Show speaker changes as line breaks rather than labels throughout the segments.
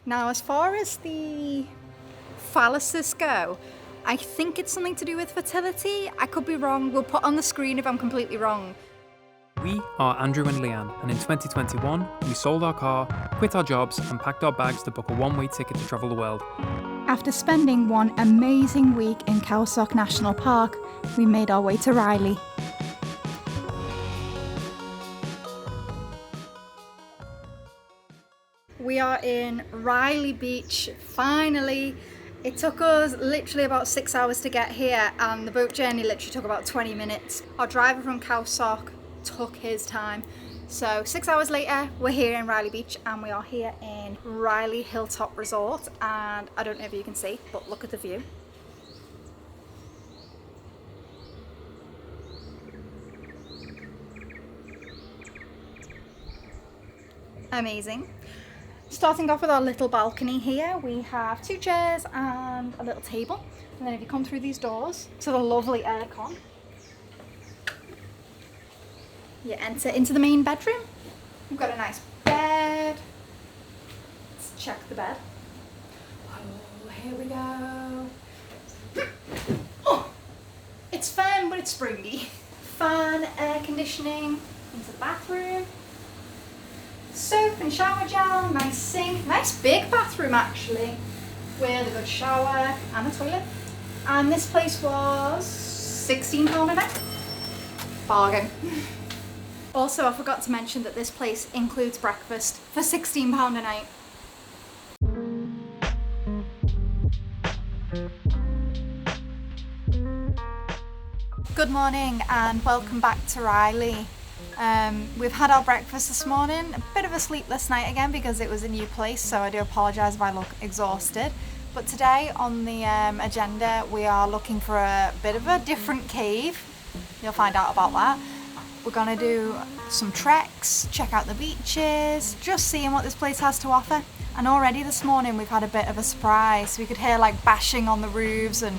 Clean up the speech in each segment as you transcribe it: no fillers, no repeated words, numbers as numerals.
Now, as far as the phalluses go, I think it's something to do with fertility. I could be wrong. We'll put on the screen if I'm completely wrong.
We are Andrew and Leanne, and in 2021, we sold our car, quit our jobs, and packed our bags to book a one-way ticket to travel the world.
After spending one amazing week in Khao Sok National Park, we made our way to Railay. We are in Railay Beach, finally. It took us literally about 6 hours to get here, and the boat journey literally took about 20 minutes. Our driver from Khao Sok took his time. So 6 hours later, we're here in Railay Beach, and we are here in Railay Hilltop Resort. And I don't know if you can see, but look at the view. Amazing. Starting off with our little balcony here, we have 2 chairs and a little table. And then if you come through these doors to the lovely aircon, you enter into the main bedroom. We've got a nice bed. Let's check the bed. Oh, here we go. Oh, it's firm, but it's springy. Fan, air conditioning, into the bathroom. Soap and shower gel, nice sink, nice big bathroom actually, with a good shower and a toilet. And this place was £16 a night. Bargain. Also, I forgot to mention that this place includes breakfast for £16 a night. Good morning and welcome back to Railay. We've had our breakfast this morning, a bit of a sleepless night again because it was a new place, so I do apologise if I look exhausted. But today on the agenda we are looking for a bit of a different cave. You'll find out about that. We're going to do some treks, check out the beaches, just seeing what this place has to offer. And already this morning we've had a bit of a surprise. We could hear like bashing on the roofs and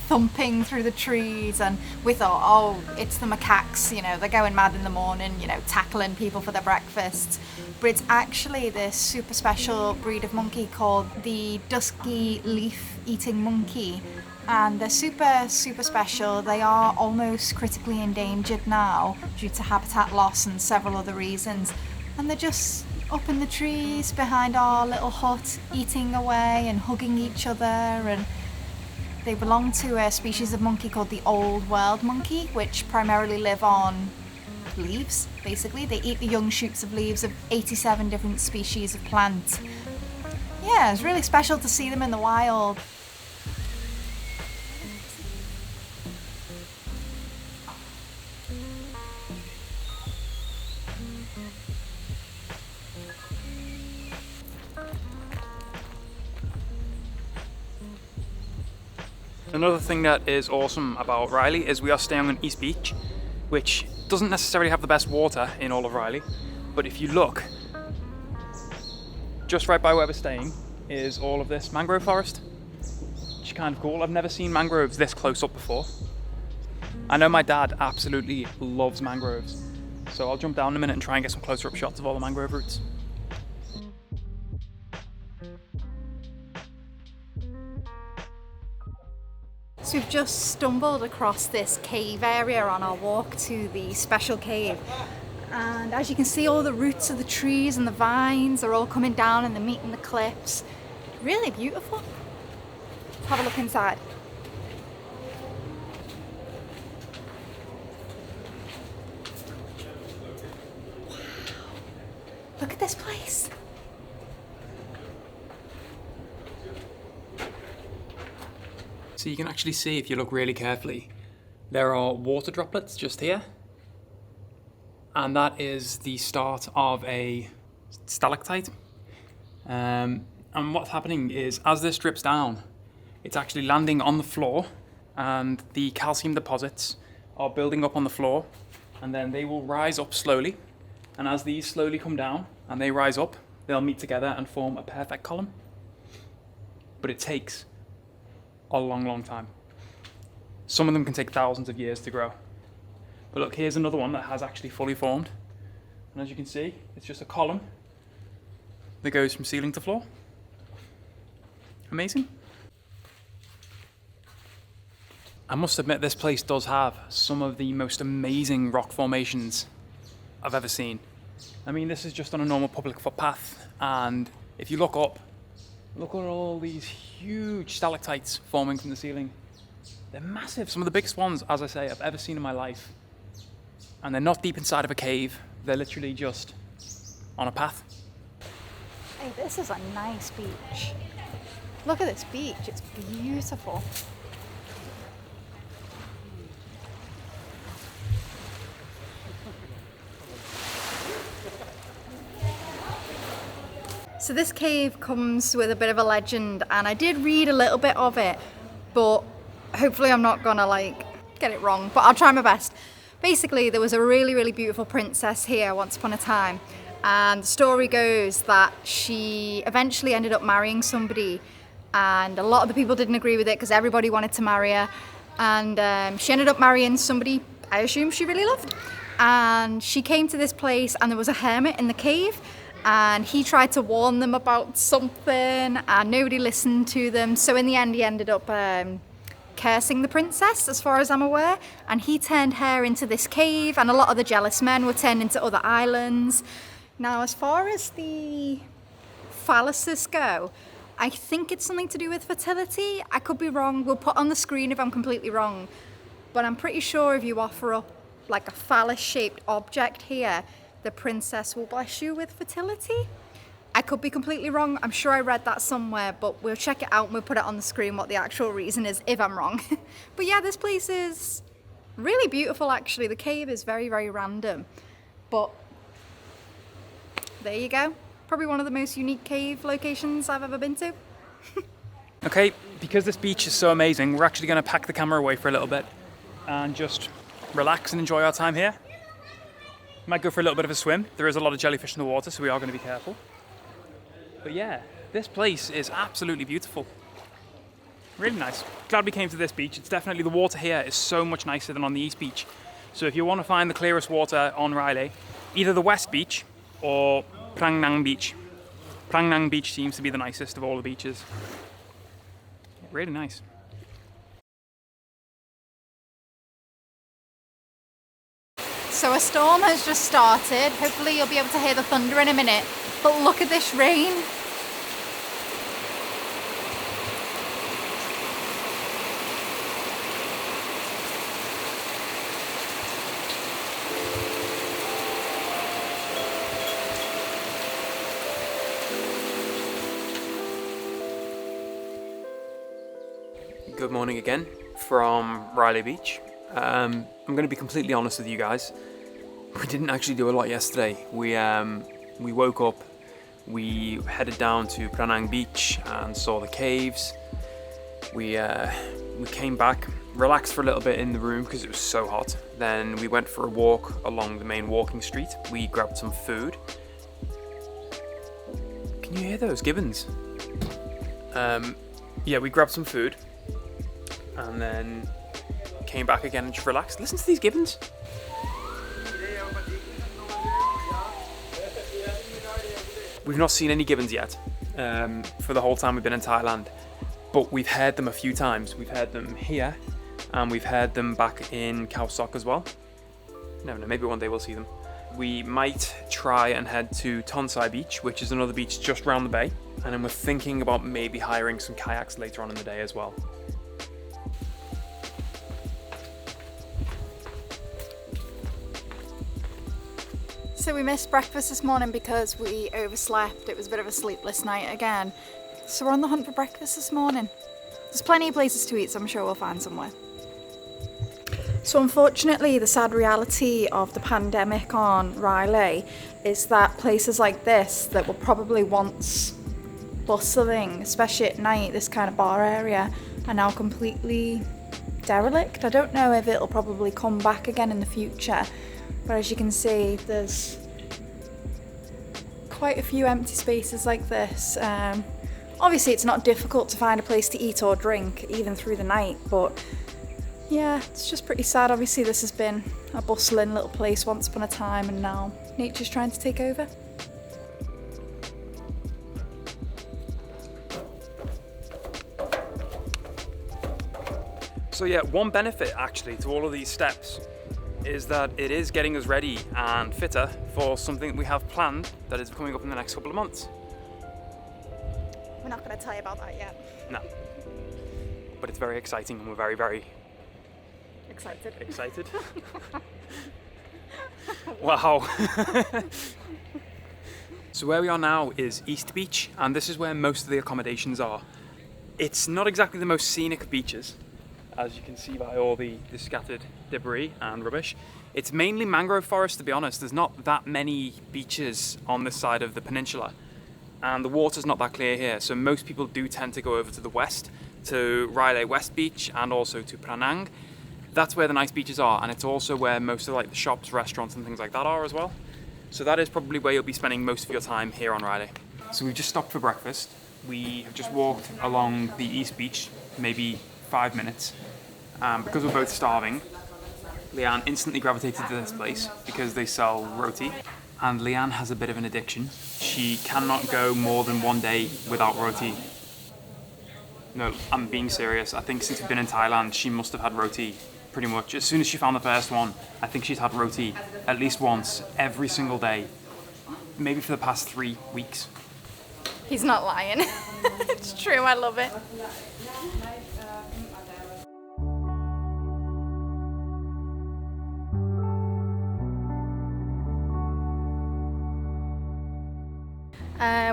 thumping through the trees, and we thought, oh, it's the macaques, you know, they're going mad in the morning, you know, tackling people for their breakfasts. But it's actually this super special breed of monkey called the Dusky leaf-eating monkey. And they're super special. They are almost critically endangered now due to habitat loss and several other reasons. And they're just up in the trees behind our little hut, eating away and hugging each other. And they belong to a species of monkey called the Old World monkey, which primarily live on leaves, basically. They eat the young shoots of leaves of 87 different species of plants. Yeah, it's really special to see them in the wild.
Another thing that is awesome about Railay is we are staying on East Beach, which doesn't necessarily have the best water in all of Railay, but if you look, just right by where we're staying is all of this mangrove forest, which is kind of cool. I've never seen mangroves this close up before. I know my dad absolutely loves mangroves, so I'll jump down in a minute and try and get some closer up shots of all the mangrove roots.
So we've just stumbled across this cave area on our walk to the special cave. And as you can see, all the roots of the trees and the vines are all coming down and they're meeting the cliffs. Really beautiful. Let's have a look inside. Wow. Look at this place.
So you can actually see, if you look really carefully, there are water droplets just here. And that is the start of a stalactite. And what's happening is, as this drips down, it's actually landing on the floor, and the calcium deposits are building up on the floor, and then they will rise up slowly. And as these slowly come down and they rise up, they'll meet together and form a perfect column. But it takes a long time. Some of them can take thousands of years to grow. But look, here's another one that has actually fully formed. And as you can see, it's just a column that goes from ceiling to floor. Amazing. I must admit, this place does have some of the most amazing rock formations I've ever seen. I mean, this is just on a normal public footpath, and if you look up, look at all these huge stalactites forming from the ceiling. They're massive, some of the biggest ones, as I say, I've ever seen in my life. And they're not deep inside of a cave, they're literally just on a path.
Hey, this is a nice beach. Look at this beach, it's beautiful. So this cave comes with a bit of a legend, and I did read a little bit of it, but hopefully I'm not gonna like get it wrong, but I'll try my best. Basically, there was a really, really beautiful princess here once upon a time, and the story goes that she eventually ended up marrying somebody, and a lot of the people didn't agree with it because everybody wanted to marry her, and she ended up marrying somebody I assume she really loved, and she came to this place and there was a hermit in the cave, and he tried to warn them about something and nobody listened to them, so in the end he ended up cursing the princess, as far as I'm aware, and he turned her into this cave, and a lot of the jealous men were turned into other islands. Now, as far as the phalluses go, I think it's something to do with fertility. I could be wrong, we'll put on the screen if I'm completely wrong, but I'm pretty sure if you offer up like a phallus-shaped object here, the princess will bless you with fertility. I could be completely wrong, I'm sure I read that somewhere, but we'll check it out and we'll put it on the screen what the actual reason is if I'm wrong. But yeah, this place is really beautiful actually. The cave is very, very random, but there you go. Probably one of the most unique cave locations I've ever been to.
Okay, because this beach is so amazing, we're actually going to pack the camera away for a little bit and just relax and enjoy our time here. Might go for a little bit of a swim. There is a lot of jellyfish in the water, so we are going to be careful. But yeah, this place is absolutely beautiful. Really nice. Glad we came to this beach. It's definitely, the water here is so much nicer than on the East Beach. So if you want to find the clearest water on Railay, either the West Beach or Prang Nang Beach. Prang Nang Beach seems to be the nicest of all the beaches. Really nice.
So a storm has just started. Hopefully you'll be able to hear the thunder in a minute. But look at this rain.
Good morning again from Railay Beach. I'm going to be completely honest with you guys. We didn't actually do a lot yesterday. We woke up, we headed down to Pranang Beach and saw the caves. We came back, relaxed for a little bit in the room because it was so hot. Then we went for a walk along the main walking street. We grabbed some food. Can you hear those gibbons? Yeah, we grabbed some food and then came back again and just relaxed. Listen to these gibbons. We've not seen any gibbons yet for the whole time we've been in Thailand, but we've heard them a few times. We've heard them here and we've heard them back in Khao Sok as well. Never know, maybe one day we'll see them. We might try and head to Tonsai Beach, which is another beach just round the bay, and then we're thinking about maybe hiring some kayaks later on in the day as well.
So we missed breakfast this morning because we overslept. It was a bit of a sleepless night again. So we're on the hunt for breakfast this morning. There's plenty of places to eat, so I'm sure we'll find somewhere. So unfortunately, the sad reality of the pandemic on Railay is that places like this that were probably once bustling, especially at night, this kind of bar area, are now completely derelict. I don't know if it'll probably come back again in the future. But as you can see, there's quite a few empty spaces like this. Obviously it's not difficult to find a place to eat or drink, even through the night, but yeah, it's just pretty sad. Obviously this has been a bustling little place once upon a time, and now nature's trying to take over.
So yeah, one benefit actually to all of these steps is that it is getting us ready and fitter for something that we have planned that is coming up in the next couple of months.
We're not going to tell you about that yet.
No. But it's very exciting and we're very, very
Excited.
Wow. So where we are now is East Beach, and this is where most of the accommodations are. It's not exactly the most scenic of beaches, as you can see by all the scattered debris and rubbish. It's mainly mangrove forest, to be honest. There's not that many beaches on this side of the peninsula, and the water's not that clear here, so most people do tend to go over to the west, to Railay West Beach and also to Pranang. That's where the nice beaches are, and it's also where most of the shops, restaurants and things like that are as well. So that is probably where you'll be spending most of your time here on Railay. So we've just stopped for breakfast. We have just walked along the East Beach, maybe 5 minutes. Because we're both starving, Leanne instantly gravitated to this place because they sell roti. And Leanne has a bit of an addiction. She cannot go more than 1 day without roti. No, I'm being serious. I think since we've been in Thailand, she must have had roti pretty much. As soon as she found the first one, I think she's had roti at least once every single day, maybe for the past 3 weeks.
He's not lying. It's true, I love it.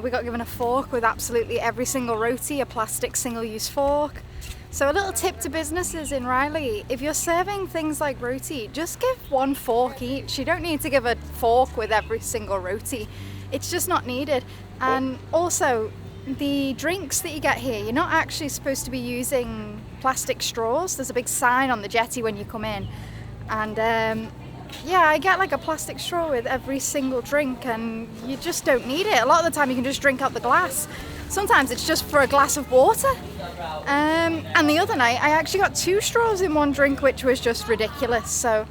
We got given a fork with absolutely every single roti, a plastic single-use fork. So a little tip to businesses in Railay, if you're serving things like roti, just give 1 fork each. You don't need to give a fork with every single roti. It's just not needed. And also, the drinks that you get here, you're not actually supposed to be using plastic straws. There's a big sign on the jetty when you come in. And yeah, I get a plastic straw with every single drink, and you just don't need it. A lot of the time you can just drink out the glass. Sometimes it's just for a glass of water. And the other night I actually got 2 straws in 1 drink, which was just ridiculous. So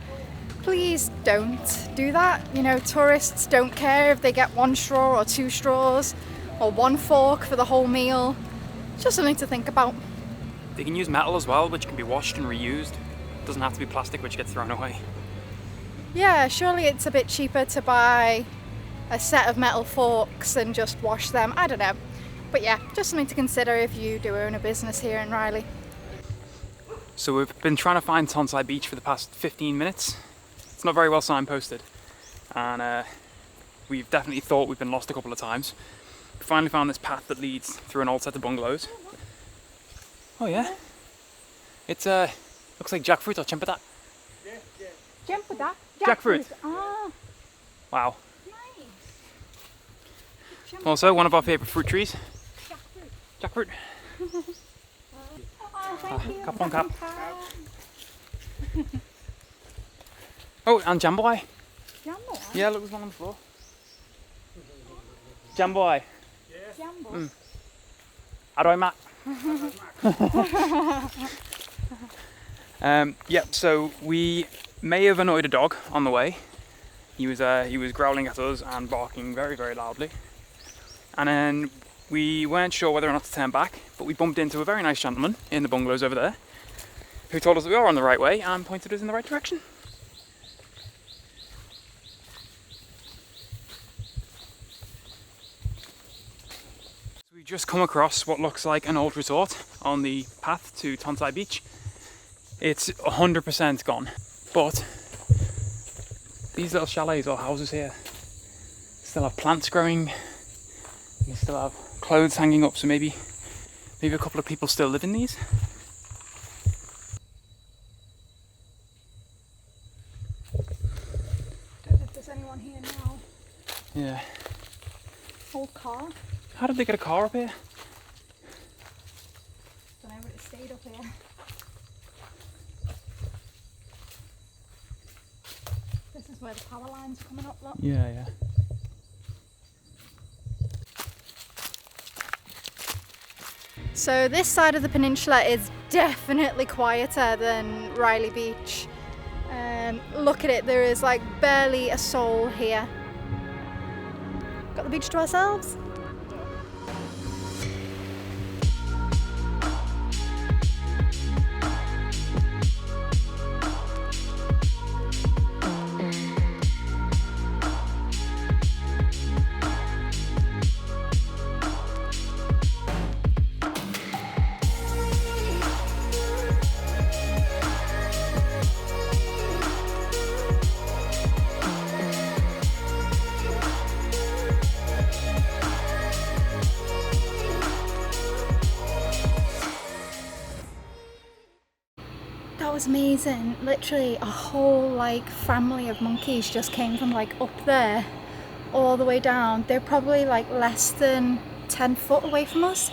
please don't do that. You know, tourists don't care if they get 1 straw or 2 straws or 1 fork for the whole meal. It's just something to think about.
They can use metal as well, which can be washed and reused. It doesn't have to be plastic, which gets thrown away.
Yeah, surely it's a bit cheaper to buy a set of metal forks and just wash them. I don't know. But yeah, just something to consider if you do own a business here in Railay.
So we've been trying to find Tonsai Beach for the past 15 minutes. It's not very well signposted. And we've definitely thought we've been lost a couple of times. We finally found this path that leads through an old set of bungalows. Oh yeah? It's looks like jackfruit or chempedak.
Chempedak?
Jackfruit.
Ah,
Wow.
nice.
Also, one of our favourite fruit trees.
Jackfruit.
Jackfruit.
Oh, thank you.
Cap on cap. Oh, and jambalaya.
Jambo.
Yeah, look, there's one on the floor. Jambalaya.
Jambo.
Aroy mat. Yeah, so we may have annoyed a dog on the way. He was growling at us and barking very, very loudly. And then we weren't sure whether or not to turn back, but we bumped into a very nice gentleman in the bungalows over there who told us that we are on the right way and pointed us in the right direction. So we've just come across what looks like an old resort on the path to Tonsai Beach. It's 100% gone, but these little chalets or houses here still have plants growing. They still have clothes hanging up, so maybe a couple of people still live in these.
Don't know if there's anyone here now.
Yeah.
Old car.
How did they get a car up here?
Don't know, but it stayed up here. This is where the power line's coming up, look.
Yeah.
So this side of the peninsula is definitely quieter than Railay Beach. Look at it, there is barely a soul here. Got the beach to ourselves. was amazing. Literally a whole like family of monkeys just came from like up there all the way down. They're probably like less than 10 foot away from us,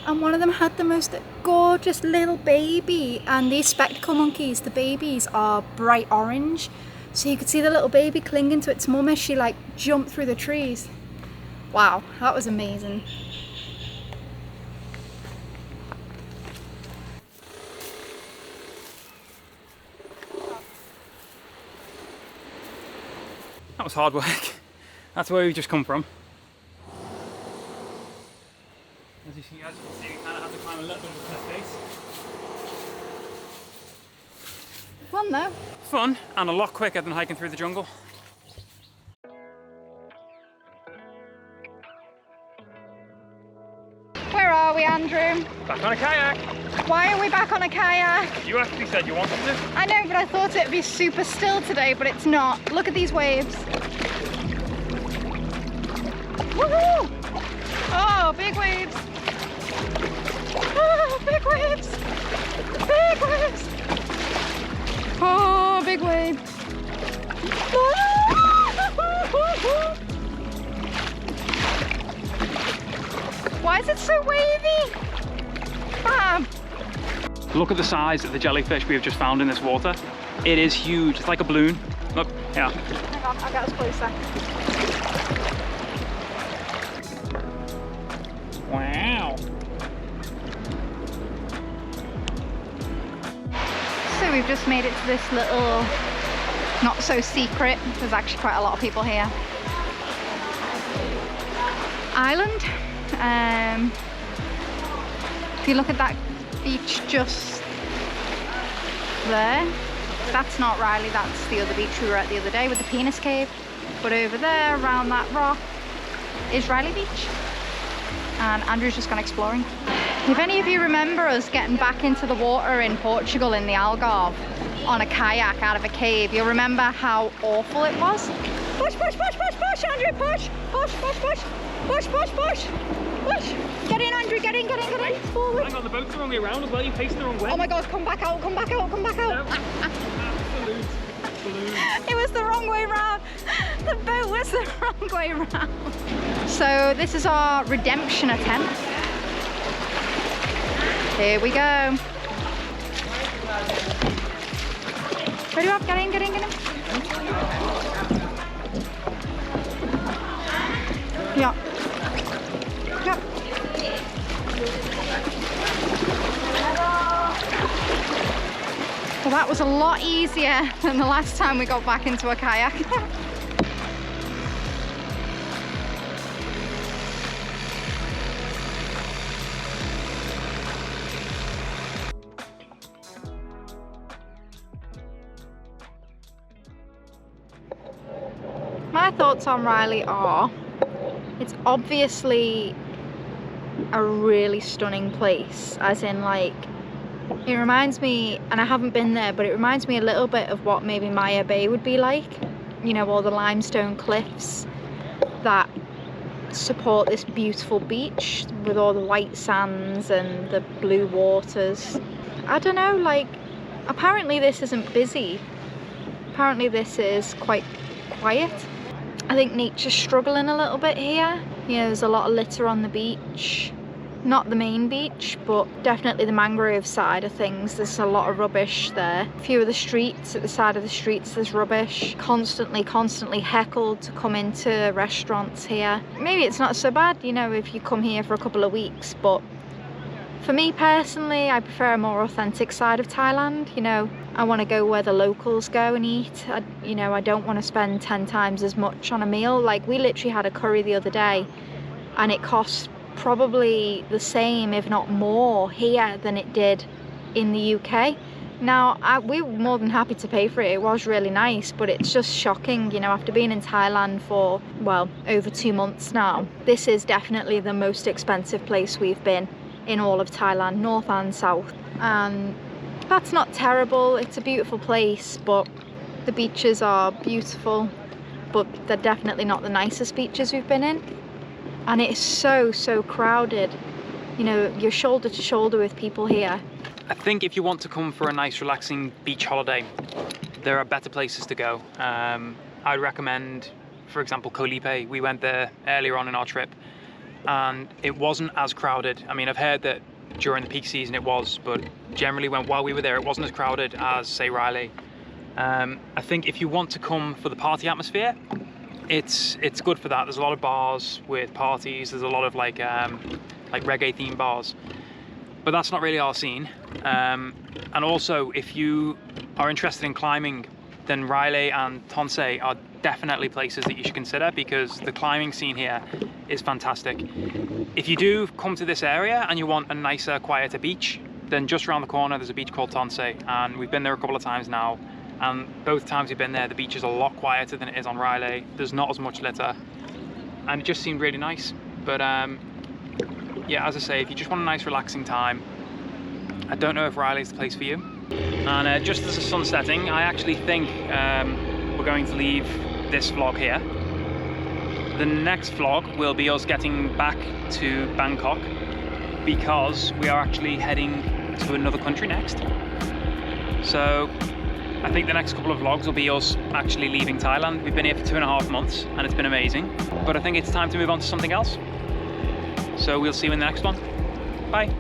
and one of them had the most gorgeous little baby. And these spectacle monkeys, the babies are bright orange, so you could see the little baby clinging to its mum as she like jumped through the trees. Wow, that was amazing.
That was hard work. That's where we've just come from. As you can see, we kind of have to climb a little bit of a cliff face.
Fun though.
Fun, and a lot quicker than hiking through the jungle.
Where are we, Andrew?
Back on a kayak.
Why are we back on a kayak?
You actually said you wanted to.
I know, but I thought it'd be super still today, but it's not. Look at these waves. Woohoo! Oh, big waves. Oh, big waves. Big waves. Oh, big wave. Why is it so wavy? Bam!
Look at the size of the jellyfish we have just found in this water. It is huge. It's like a balloon. Look, yeah.
Hang on, I'll get us closer.
Wow.
So we've just made it to this little, not so secret, there's actually quite a lot of people here, island. If you look at that beach just there, that's not Railay, that's the other beach we were at the other day with the penis cave. But over there, around that rock, is Railay Beach. And Andrew's just gone exploring. If any of you remember us getting back into the water in Portugal in the Algarve on a kayak out of a cave, you'll remember how awful it was. Push, push, push, push, push, Andrew, push, push, push, push, push, push, push, push. Get in, Andrew, get in, get in, get in, forward.
Hang on, the boat's the wrong way around as well, you're facing the wrong way.
Oh my God, come back out, come back out, come back out.
Absolute balloon.
It was the wrong way round. The boat was the wrong way round. So this is our redemption attempt. Here we go. Ready up, get in, get in, get in. Yeah. Yeah. Well, that was a lot easier than the last time we got back into a kayak. My thoughts on Railay are, it's obviously a really stunning place, as in like, it reminds me, and I haven't been there, but it reminds me a little bit of what maybe Maya Bay would be like. You know, all the limestone cliffs that support this beautiful beach with all the white sands and the blue waters. I don't know, like, apparently this isn't busy. Apparently this is quite quiet. I think nature's struggling a little bit here. You know, there's a lot of litter on the beach. Not the main beach, but definitely the mangrove side of things. There's a lot of rubbish there. A few of the streets, at the side of the streets, there's rubbish. Constantly heckled to come into restaurants here. Maybe it's not so bad, you know, if you come here for a couple of weeks, but for me personally, I prefer a more authentic side of Thailand. You know, I want to go where the locals go and eat. You know, I don't want to spend 10 times as much on a meal. Like, we literally had a curry the other day and it cost probably the same, if not more, here than it did in the UK. Now, we were more than happy to pay for it. It was really nice, but it's just shocking, you know, after being in Thailand for, well, over 2 months now. This is definitely the most expensive place we've been in all of Thailand, north and south. And that's not terrible. It's a beautiful place, but the beaches are beautiful, but they're definitely not the nicest beaches we've been in. And it is so crowded. you know, you're shoulder to shoulder with people here.
I think if you want to come for a nice relaxing beach holiday, there are better places to go. I'd recommend, for example, Koh Lipe. We went there earlier on in our trip and it wasn't as crowded. I mean, I've heard that during the peak season it was, but generally while we were there, it wasn't as crowded as, say, Railay. I think if you want to come for the party atmosphere, it's good for that. There's a lot of bars with parties. There's a lot of like reggae themed bars, but that's not really our scene. And also, if you are interested in climbing, then Railay and Tonsai are definitely places that you should consider, because the climbing scene here is fantastic. If you do come to this area and you want a nicer, quieter beach, then just around the corner there's a beach called Tonsai, and we've been there a couple of times now, and both times we've been there the beach is a lot quieter than it is on Railay. There's not as much litter and it just seemed really nice. But yeah, as I say, if you just want a nice relaxing time, I don't know if Railay's the place for you. And just as the sun's setting, I actually think we're going to leave this vlog here. The next vlog will be us getting back to Bangkok, because we are actually heading to another country next. So I think the next couple of vlogs will be us actually leaving Thailand. We've been here for 2.5 months and it's been amazing, but I think it's time to move on to something else. So we'll see you in the next one. Bye.